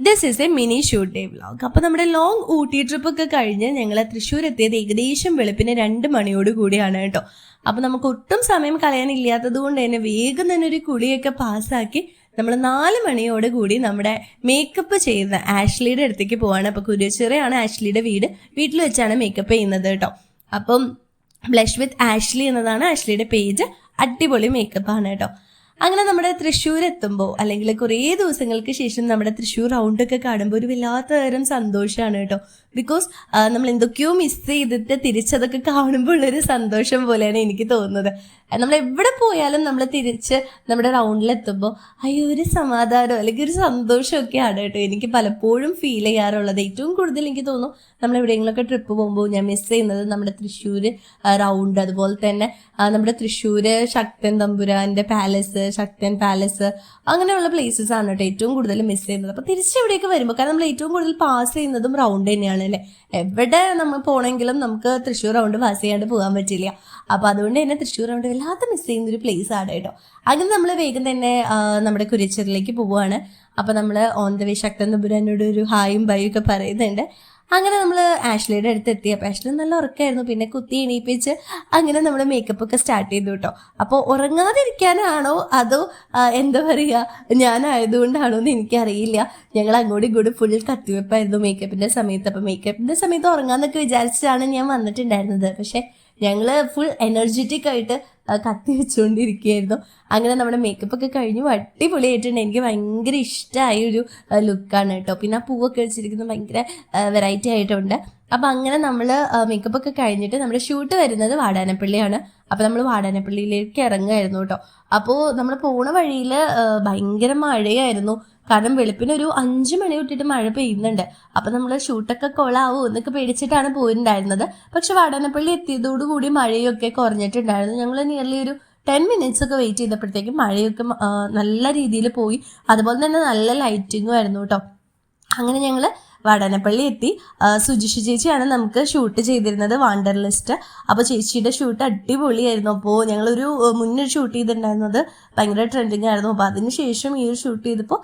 This is A mini shoot day vlog. അപ്പോൾ നമ്മുടെ long Ooty ട്രിപ്പൊക്കെ കഴിഞ്ഞ് ഞങ്ങൾ തൃശ്ശൂർ എത്തിയത് ഏകദേശം വെളുപ്പിന് 2 മണിയോട് കൂടിയാണ് കേട്ടോ. അപ്പോൾ നമുക്ക് ഒട്ടും സമയം കളയാനില്ലാത്തത് കൊണ്ട് തന്നെ വേഗം തന്നെ ഒരു കുളിയൊക്കെ പാസ്സാക്കി നമ്മൾ 4 മണിയോട് കൂടി നമ്മുടെ മേക്കപ്പ് ചെയ്യുന്ന ആഷ്ലിയുടെ അടുത്തേക്ക് പോവാണ്. അപ്പോൾ കുരിച്ചിറയാണ് ആഷ്ലിയുടെ വീട്ടിൽ വെച്ചാണ് മേക്കപ്പ് ചെയ്യുന്നത് കേട്ടോ. അപ്പം ബ്ലഷ് വിത്ത് ആഷ്ലി എന്നതാണ് ആഷ്ലിയുടെ പേജ്. അടിപൊളി മേക്കപ്പാണ് കേട്ടോ. അങ്ങനെ നമ്മുടെ തൃശ്ശൂർ എത്തുമ്പോൾ അല്ലെങ്കിൽ കുറേ ദിവസങ്ങൾക്ക് ശേഷം നമ്മുടെ തൃശ്ശൂർ റൗണ്ടൊക്കെ കാണുമ്പോൾ ഒരു വല്ലാത്ത തരം സന്തോഷമാണ് കേട്ടോ. ബിക്കോസ് നമ്മൾ എന്തൊക്കെയോ മിസ് ചെയ്തിട്ട് തിരിച്ചതൊക്കെ കാണുമ്പോൾ ഉള്ളൊരു സന്തോഷം പോലെയാണ് എനിക്ക് തോന്നുന്നത്. നമ്മൾ എവിടെ പോയാലും നമ്മൾ തിരിച്ച് നമ്മുടെ റൗണ്ടിലെത്തുമ്പോൾ അയ്യോ ഒരു സമാധാനം അല്ലെങ്കിൽ ഒരു സന്തോഷമൊക്കെയാണ് കേട്ടോ എനിക്ക് പലപ്പോഴും ഫീൽ ചെയ്യാറുള്ളത്. ഏറ്റവും കൂടുതൽ എനിക്ക് തോന്നുന്നു നമ്മൾ എവിടെയെങ്കിലുമൊക്കെ ട്രിപ്പ് പോകുമ്പോൾ ഞാൻ മിസ് ചെയ്യുന്നത് നമ്മുടെ തൃശ്ശൂർ റൗണ്ട്, അതുപോലെ തന്നെ നമ്മുടെ തൃശ്ശൂർ ശക്തൻ തമ്പുരാൻ്റെ പാലസ്, ശക്തൻ പാലസ്, അങ്ങനെയുള്ള പ്ലേസസ് ആണ് കേട്ടോ ഏറ്റവും കൂടുതൽ മിസ് ചെയ്യുന്നത്. അപ്പോൾ തിരിച്ചെവിടെയൊക്കെ വരുമ്പോൾ കാരണം നമ്മൾ ഏറ്റവും കൂടുതൽ പാസ് ചെയ്യുന്നതും റൗണ്ട് തന്നെയാണ് അല്ലേ. എവിടെ നമ്മൾ പോകണമെങ്കിലും നമുക്ക് തൃശ്ശൂർ റൗണ്ട് പാസ് ചെയ്യാണ്ട് പോകാൻ പറ്റില്ല. അപ്പോൾ അതുകൊണ്ട് തന്നെ തൃശ്ശൂർ റൗണ്ട് വല്ലാതെ മിസ് ചെയ്യുന്നൊരു പ്ലേസ് ആണ് കേട്ടോ. അങ്ങനെ നമ്മൾ വേഗം തന്നെ നമ്മുടെ കുരിച്ചിറിലേക്ക് പോവുകയാണ്. അപ്പോൾ നമ്മൾ ഓൺ ദ വേ ശക്തൻ തമ്പുരാനോട് ഒരു ഹായും ബൈയും ഒക്കെ പറയുന്നുണ്ട്. അങ്ങനെ നമ്മൾ ആഷ്ലിയുടെ അടുത്ത് എത്തി. അപ്പോൾ ആഷ്ലി നല്ല ഉറക്കമായിരുന്നു. പിന്നെ കുത്തി എണീപ്പിച്ച് അങ്ങനെ നമ്മൾ മേക്കപ്പ് ഒക്കെ സ്റ്റാർട്ട് ചെയ്തു കേട്ടോ. അപ്പോൾ ഉറങ്ങാതിരിക്കാനാണോ അതോ എന്താ പറയുക ഞാനായതുകൊണ്ടാണോ എന്ന് എനിക്കറിയില്ല. ഞങ്ങൾ അങ്ങോട്ടും ഇങ്ങോട്ടും ഫുൾ കത്തിവെപ്പായിരുന്നു മേക്കപ്പിൻ്റെ സമയത്ത്. അപ്പോൾ മേക്കപ്പിൻ്റെ സമയത്ത് ഉറങ്ങാമെന്നൊക്കെ വിചാരിച്ചിട്ടാണ് ഞാൻ വന്നിട്ടുണ്ടായിരുന്നത്. പക്ഷേ ഞങ്ങൾ ഫുൾ എനർജറ്റിക് ആയിട്ട് കത്തി വെച്ചുകൊണ്ടിരിക്കുകയായിരുന്നു. അങ്ങനെ നമ്മുടെ മേക്കപ്പ് ഒക്കെ കഴിഞ്ഞു അടിപൊളിയായിട്ടുണ്ട്. എനിക്ക് ഭയങ്കര ഇഷ്ടമായ ഒരു ലുക്കാണ് കേട്ടോ. പിന്നെ ആ പൂവൊക്കെ വെച്ചിരിക്കുന്നത് ഭയങ്കര വെറൈറ്റി ആയിട്ടുണ്ട്. അപ്പം അങ്ങനെ നമ്മൾ മേക്കപ്പ് ഒക്കെ കഴിഞ്ഞിട്ട് നമ്മുടെ ഷൂട്ട് വരുന്നത് വാടാനപ്പള്ളിയാണ്. അപ്പോൾ നമ്മൾ വാടാനപ്പള്ളിയിലേക്ക് ഇറങ്ങുമായിരുന്നു കേട്ടോ. അപ്പോൾ നമ്മൾ പോണ വഴിയിൽ ഭയങ്കര മഴയായിരുന്നു. കാരണം വെളുപ്പിനൊരു 5 മണി തൊട്ടിട്ട് മഴ പെയ്യുന്നുണ്ട്. അപ്പം നമ്മൾ ഷൂട്ടൊക്കെ കൊളാവും എന്നൊക്കെ പേടിച്ചിട്ടാണ് പോയിട്ടുണ്ടായിരുന്നത്. പക്ഷെ വാടാനപ്പള്ളി എത്തിയതോടുകൂടി മഴയൊക്കെ കുറഞ്ഞിട്ടുണ്ടായിരുന്നു. ഞങ്ങൾ നിയർലി ഒരു 10 മിനിറ്റ്സ് ഒക്കെ വെയിറ്റ് ചെയ്തപ്പോഴത്തേക്കും മഴയൊക്കെ നല്ല രീതിയിൽ പോയി. അതുപോലെ തന്നെ നല്ല ലൈറ്റിങ്ങും ആയിരുന്നു കേട്ടോ. അങ്ങനെ ഞങ്ങൾ വാടാനപ്പള്ളി എത്തി. സുജിഷ ചേച്ചിയാണ് നമുക്ക് ഷൂട്ട് ചെയ്തിരുന്നത് വാണ്ടർലിസ്റ്റ്. അപ്പോൾ ചേച്ചിയുടെ ഷൂട്ട് അടിപൊളിയായിരുന്നു. അപ്പോൾ ഞങ്ങളൊരു മുന്നേ ഷൂട്ട് ചെയ്തിട്ടുണ്ടായിരുന്നത് ഭയങ്കര ട്രെൻഡിങ് ആയിരുന്നു. അപ്പോൾ അതിന് ശേഷം ഈ ഒരു ഷൂട്ട് ചെയ്തപ്പോൾ